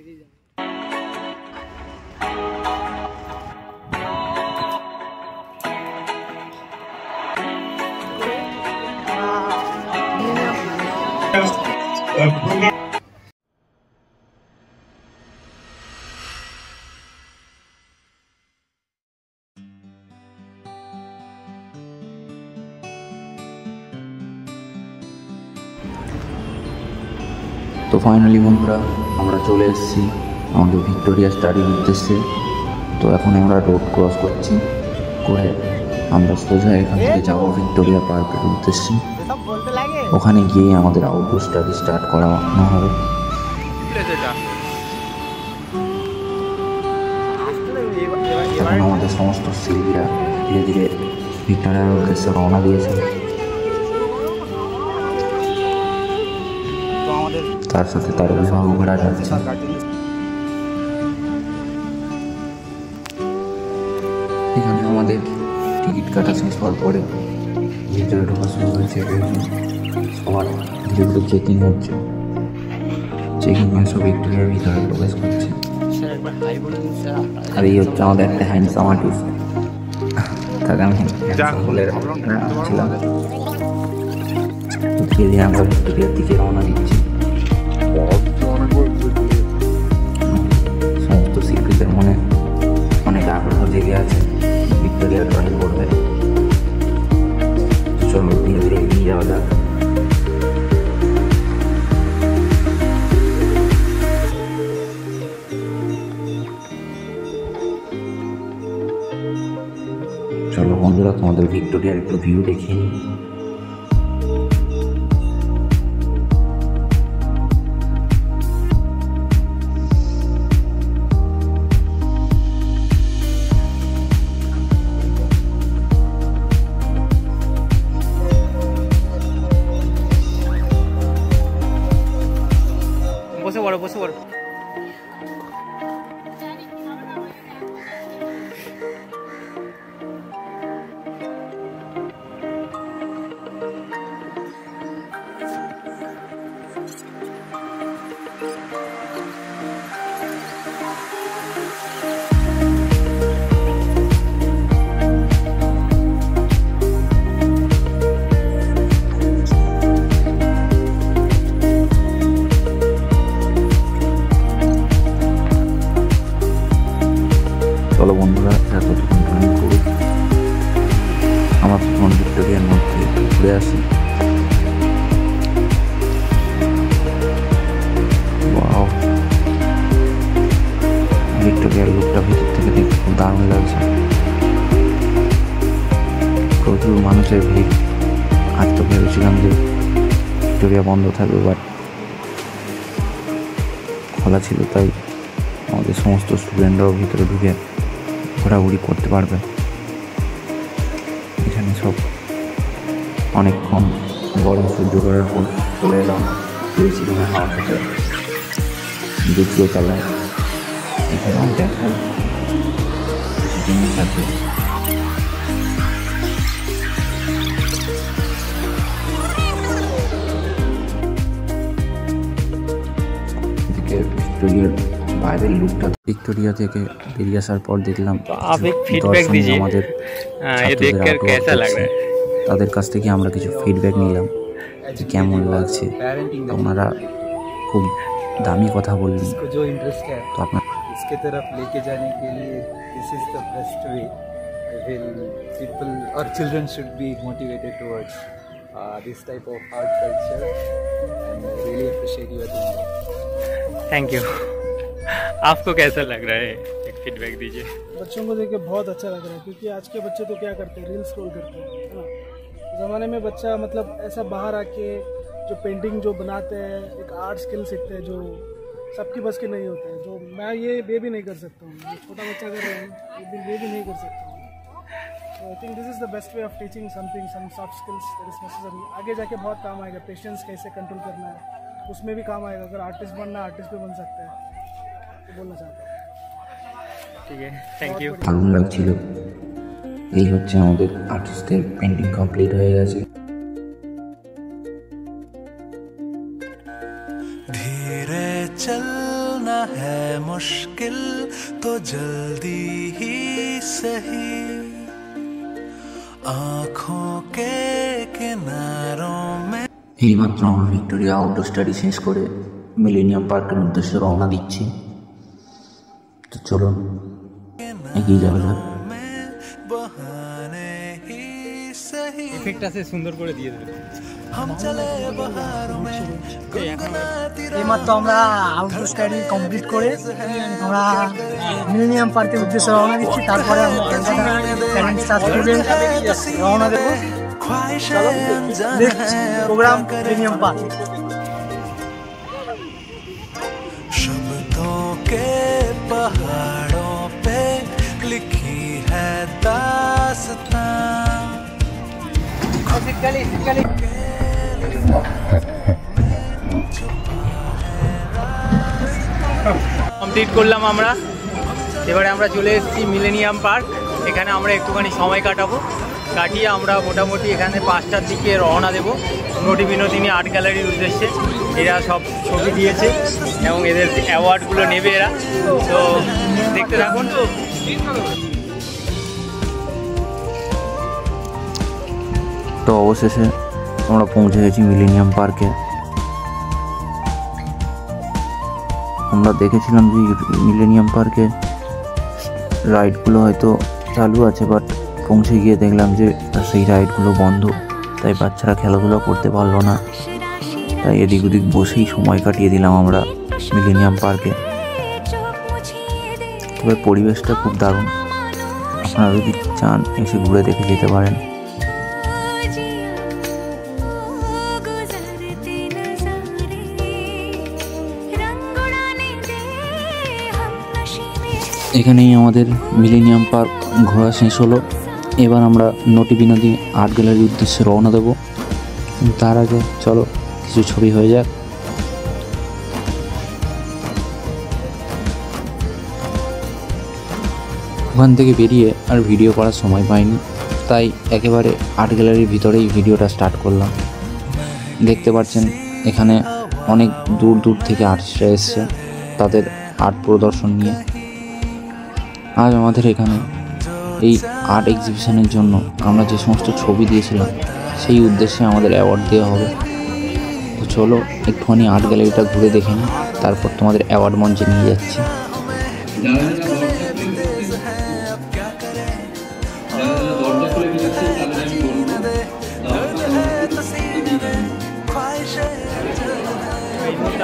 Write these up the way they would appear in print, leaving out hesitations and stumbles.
তো ফাইনালি বন্ধুরা আমরা চলে এসেছি আমাদের ভিক্টোরিয়া স্টাডির উদ্দেশ্যে। তো এখন আমরা রোড ক্রস করছি করে আমরা সোজা এখান থেকে যাবো ভিক্টোরিয়া পার্কের উদ্দেশ্যে। ওখানে গিয়ে আমাদের আউটডোর স্টাডি স্টার্ট করানো হবে। এখন আমাদের সমস্ত শিল্পীরা ধীরে ধীরে ভিক্টোরিয়ার উদ্দেশ্যে রওনা দিয়েছে। তার সাথে তার অভিভাবকরা যাচ্ছে। এখানে আমাদের টিকিট কাটা শেষ হওয়ার পরে ভিতরে ঢোকা শুরু হয়েছে। সবার ধীরে ধীরে চেকিং হচ্ছে। চেকিং হয়ে সব ভিক্টোরিয়ার ভিতরে প্রবেশ করছে। আর এই হচ্ছে আমাদের একটা হ্যান্ডসাম আর্টিস্ট, তাকে আমি বলে রাখছিলাম। ধীরে ধীরে আমরা ভিক্টোরিয়ার দিকে রওনা দিচ্ছি। সমস্ত শিল্পীদের মনে অনেক আগ্রহ জেগে আছে ভিক্টোরিয়া ড্রয়িং করবে। চলো ধীরে ধীরে এগিয়ে যাওয়া যাক। চলো বন্ধুরা তোমাদের ভিক্টোরিয়ার একটু ভিউ দেখিয়ে নিই। বসে পড়ো। চলো বন্ধুরা এতক্ষণ ড্রয়িং করি, আমার তখন ভিক্টোরিয়ার মধ্যে ঘুরে আসি। ভিক্টোরিয়ার লুকটা ভিতর থেকে দেখতে খুব দারুণ লাগছে। প্রচুর মানুষের ভিড়। আজ তো ভেবেছিলাম যে ভিক্টোরিয়া বন্ধ থাকবে, বাট খোলা ছিল, তাই আমাদের সমস্ত স্টুডেন্টরাও ভিতরে ঢুকে ঘোরাঘুরি করতে পারবে। এখানে সব অনেকক্ষণ গরম সহ্য করার পর চলে এলাম এসিরুমে হাওয়া খেতে। দ্বিতীয় তলায় এখানে দেখার জিনিস আছে। এদিকে ভিক্টোরিয়ার বাইরের লুকটা। ভিক্টোরিয়া থেকে বেরিয়ে আসার পর দেখলাম আমাদের তাদের কাছ থেকে আমরা কিছু ফিডব্যাক নিলাম যে কেমন লাগছে। ওনারা খুব দামি কথা বললেন। তো আপনার इसके तरफ लेके जाने के लिए this is the best way. I feel people और children should be motivated towards this type of art culture and really appreciate your doing. Thank you. आपको कैसा लग रहा है, एक फीडबैक दीजिए। बच्चों को देख के बहुत अच्छा लग रहा है, क्योंकि आज के बच्चे तो क्या करते हैं, रील स्क्रॉल करते हैं, है ना। ज़माने में बच्चा मतलब ऐसा बाहर आके जो पेंटिंग जो बनाते हैं, एक आर्ट स्किल सीखते हैं, जो सबकी बस के नहीं होते हैं। जो मैं ये भी नहीं कर सकता हूँ, छोटा बच्चा कर रहे हैं, ये भी नहीं कर सकता हूँ। तो I think this is the best way of teaching something, some soft skills that is necessary. आगे जाके बहुत काम आएगा। पेशेंस कैसे कंट्रोल करना है उसमें भी काम आएगा। अगर आर्टिस्ट बनना है, आर्टिस्ट भी बन सकते हैं, तो बोलना चाहता हूँ। ठीक है, थैंक यू। দারুণ লাগছিল। এই হচ্ছে আমাদের আর্টিস্টের পেন্টিং কমপ্লিট হয়ে গেছে। धीरे चलना पाना है मुश्किल तो जल्दी ही सही आँखों के किनारों में। এইমাত্র আমরা ভিক্টোরিয়া আউটডোর স্টাডি শেষ করে মিলেনিয়াম পার্কের উদ্দেশ্যে রওনা দিচ্ছি। তো চলুন এগিয়ে যাওয়া যাক। ইফেক্টটা সে সুন্দর করে দিয়ে দেবে। এইমাত্র আমরা আউটডোর স্টাডি কমপ্লিট করে আমরা মিলেনিয়াম পার্কের উদ্দেশ্যে রওনা দিচ্ছি। তারপরে আমরা প্যারেন্টস আর স্টুডেন্ট রওনা দেবো। Program millennium park. शब्दों के पहाड़ों पे लिखी है दास्तां। কমপ্লিট করলাম আমরা। এবারে আমরা চলে এসেছি মিলেনিয়াম পার্ক। এখানে আমরা একটুখানি সময় কাটিয়ে আমরা মোটামুটি এখানে 5টার দিকে রওনা দেব নটি বিনোদিনী আর্ট গ্যালারির উদ্দেশ্যে। এরা সব ছবি দিয়েছে এবং এদের অ্যাওয়ার্ডগুলো নেবে এরা, তো দেখতে থাকুন। তো অবশেষে আমরা পৌঁছে গেছি মিলেনিয়াম পার্কে। আমরা দেখেছিলাম যে মিলেনিয়াম পার্কে রাইডগুলো হয়তো চালু আছে, বাট পৌঁছে গিয়ে দেখলাম যে সেই রাইডগুলো বন্ধ, তাই বাচ্চারা খেলাধুলা করতে পারলো না। তাই এদিক ওদিক বসেই সময় কাটিয়ে দিলাম আমরা মিলেনিয়াম পার্কে। তবে পরিবেশটা খুব দারুণ, আপনারা যদি চান এসে ঘুরে দেখে যেতে পারেন। এখানেই আমাদের মিলেনিয়াম পার্ক ঘোরা শেষ হলো। এবার আমরা নটি বিনোদী আর্ট গ্যালারির উদ্দেশ্যে রওনা দেবো। তার আগে চলো কিছু ছবি হয়ে যাক। ওখান থেকে বেরিয়ে আর ভিডিও করার সময় পাইনি, তাই একেবারে আর্ট গ্যালারির ভিতরেই ভিডিওটা স্টার্ট করলাম। দেখতে পাচ্ছেন এখানে অনেক দূর দূর থেকে আর্টিস্টরা এসছে তাদের আর্ট প্রদর্শন নিয়ে। আজ আমাদের এখানে এই আর্ট এক্সিবিশনের জন্য আমরা যে সমস্ত ছবি দিয়েছিলাম সেই উদ্দেশ্যে আমাদের অ্যাওয়ার্ড দেওয়া হবে। তো চলো একটুখানি আর্ট গ্যালারিটা ঘুরে দেখে নিই, তারপর তোমাদের অ্যাওয়ার্ড মঞ্চে নিয়ে যাচ্ছি।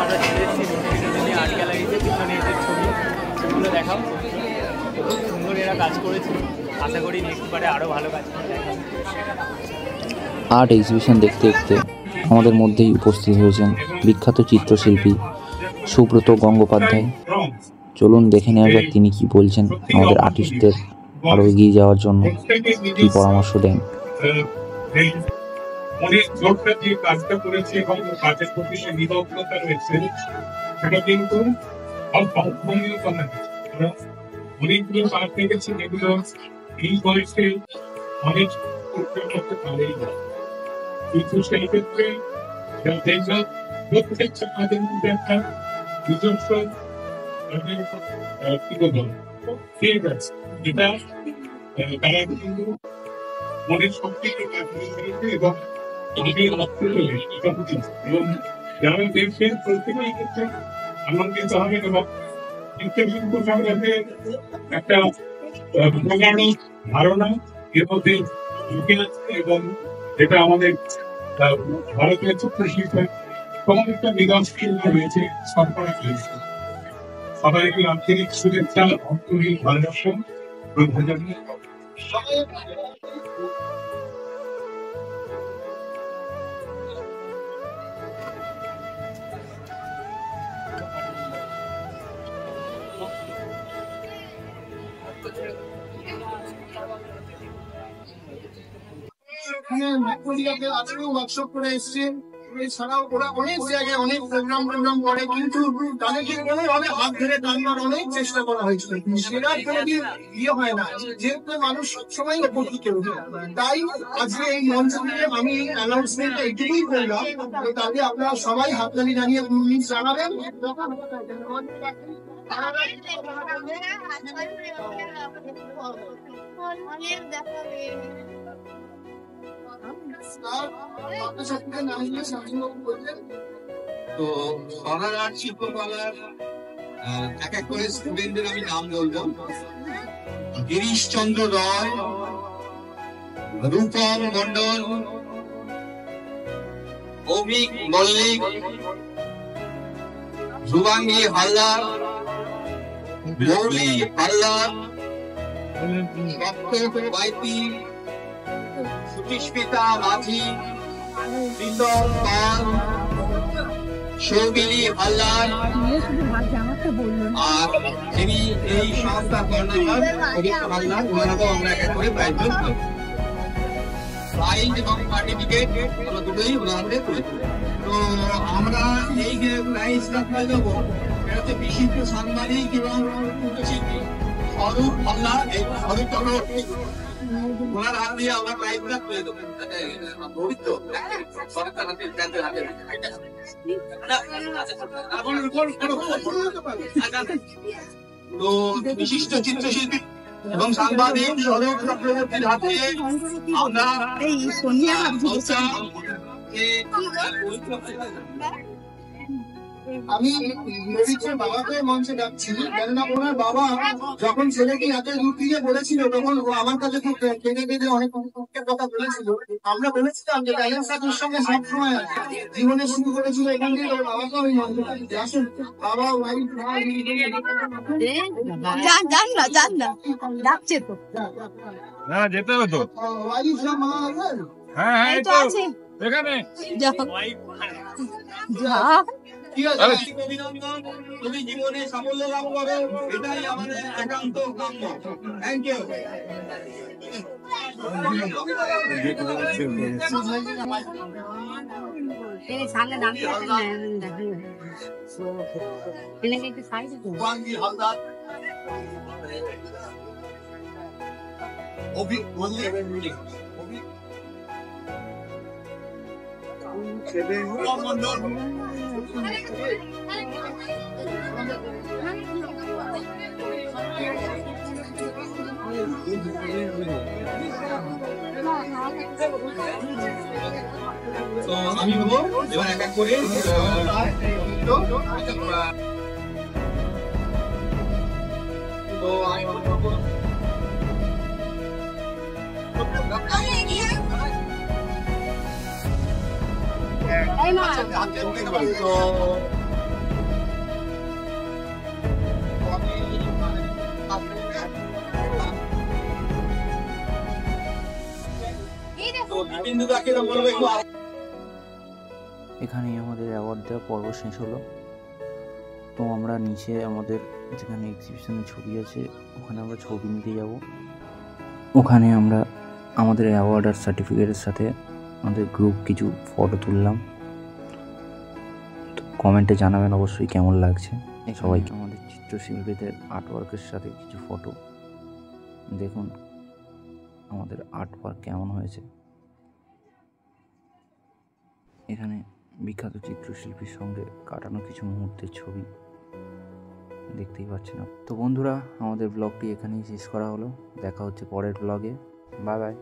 আমরা চলে এসেছি আর্ট গ্যালারিতে, পিছনে এদের ছবিগুলো দেখাও। খুব সুন্দর এরা কাজ করেছে, আশা করি নেক্সট বারে আরও ভালো কাজ করে দেখাবো। আর্ট এক্সিবিশন দেখতে দেখতে আমাদের মধ্যেই উপস্থিত হয়েছেন বিখ্যাত চিত্রশিল্পী সুব্রত গঙ্গোপাধ্যায়। চলুন দেখে নেওয়া যাক তিনি কি বলছেন, আমাদের আর্টিস্টদের আরও এগিয়ে যাওয়ার জন্য কি পরামর্শ দেন। উনি জোরটা যে কাজটা করেছে এবং কাজের প্রতি যে নিরবতা রয়েছে সেটা কিন্তু অভাবনীয় কথা না। অনেকগুলো কাজ দেখেছি যেগুলো এই বয়সে অনেক করতে পারেই না, কিন্তু সেই ক্ষেত্রে দেখলাম প্রত্যেকটা কাজের মধ্যে একটা নিজস্ব কি বলবো ঠিক আছে, যেটা তারা কিন্তু মনের শক্তিকে কাজ করেছে এবং এবং যারা দেখছেন প্রত্যেকেই কিন্তু আনন্দিত হবেন এবং কিন্তু সংগ্রামে একটা প্রগাঢ় ধারণা এর মধ্যে ঢুকে আছে এবং এটা আমাদের ভারতীয় চিত্রশিল্পের কোন একটা বিকাশশীল রয়েছে সরকার রয়েছে। সবাইকে আন্তরিক শুভেচ্ছা, আন্তরিক ভালোবাসা জানিয়ে ভিক্টোরিয়াকে আজকেও ওয়ার্কশপ করে এসছে এছাড়াও ওরা অনেক জায়গায় অনেক প্রোগ্রাম করে, কিন্তু তাদেরকে কোনোভাবে হাত ধরে টানবার অনেক চেষ্টা করা হয়েছিল, সেটা কোনোদিন ইয়ে হয় না, যেহেতু মানুষ সবসময় উপকৃত হতো। তাই আজকে এই মঞ্চ থেকে আমি অ্যানাউন্সমেন্ট এটুকুই করলাম, তাতে আপনারা সবাই হাততালি জানিয়ে প্লিজ জানাবেন। তো সরার শিল্পকলার এক এক করে স্টুডেন্টদের আমি নাম বলবো। গিরিশ চন্দ্র রয়, রূপম মন্ডল, অভিক মল্লিক, শুভাঙ্গী হালদার, মৌলি হালদার, সপ্তক বাইতি, সুচিস্মিতা মাঝি, প্রীতম পাল, সৌমিলি হালদার, আর যিনি এই সংস্থা কর্ণধার অভিক হালদার, ওনারাও আমরা এক এক করে প্রাইজ দেব। প্রাইজ এবং সার্টিফিকেট দুটোই ওনাদের করে। তো আমরা এই যে প্রাইজটা পেয়ে দেবো, এটা হচ্ছে বিশিষ্ট সাংবাদিক এবং শিল্পী স্বরূপ হালদার, এই স্বরূপ চক্রবর্তী, ওনার হাত দিয়ে আমরা প্রাইজটা পেয়ে দেবো। পবিত্র সরকার হাতে তো বিশিষ্ট চিত্রশিল্পী এবং সাংবাদিক স্বরূপ চক্রবর্তীর হাতে আমরা আমি রবিকের বাবাকে মঞ্চে ডাকছি, কেননা ওনার বাবা যখন ছেলেকে এত দূর দিয়ে বলেছিল, তখন আমার কাছে খুব কেঁদে কেঁদে অনেক কথা বলেছিল। আমরা বলেছিলাম যে ট্যালেন্ট সার্চের সঙ্গে সবসময় জীবনে শুরু করেছিল এখান থেকে, ওর বাবাকে আমি মঞ্চে ডাকছি। আসুন বাবা, ওয়াইফ ডাকছে তো, না যেতে হবে তো, ওয়াইফ না মা আছেন? হ্যাঁ হ্যাঁ এখানে ঠিক আছে, অভিনন্দন, তুমি জীবনে সাফল্য লাভ করো, এটাই আমাদের একান্ত কাম্য। Thank you. হালদার, অভিক মল্লিক, মন্ডল, তো আমি বলবো এবার এক এক করে তো আমি বলবো এখানেই আমাদের অ্যাওয়ার্ড দেওয়ার পর্ব শেষ হলো। তো আমরা নিচে আমাদের যেখানে এক্সিবিশনের ছবি আছে ওখানে আমরা ছবি নিতে যাব। ওখানে আমরা আমাদের অ্যাওয়ার্ড আর সার্টিফিকেটের সাথে আমাদের গ্রুপ কিছু ফটো তুললাম। তো কমেন্টে জানাবেন অবশ্যই কেমন লাগছে। সবাইকে আমাদের চিত্রশিল্পীদের আর্টওয়ার্কের সাথে কিছু ফটো দেখুন আমাদের আর্টওয়ার্ক কেমন হয়েছে। এখানে বিখ্যাত চিত্রশিল্পীর সঙ্গে কাটানো কিছু মুহূর্তের ছবি দেখতেই পাচ্ছেন। তো বন্ধুরা, আমাদের ব্লগটি এখানেই শেষ করা হলো। দেখা হচ্ছে পরের ব্লগে। Bye bye.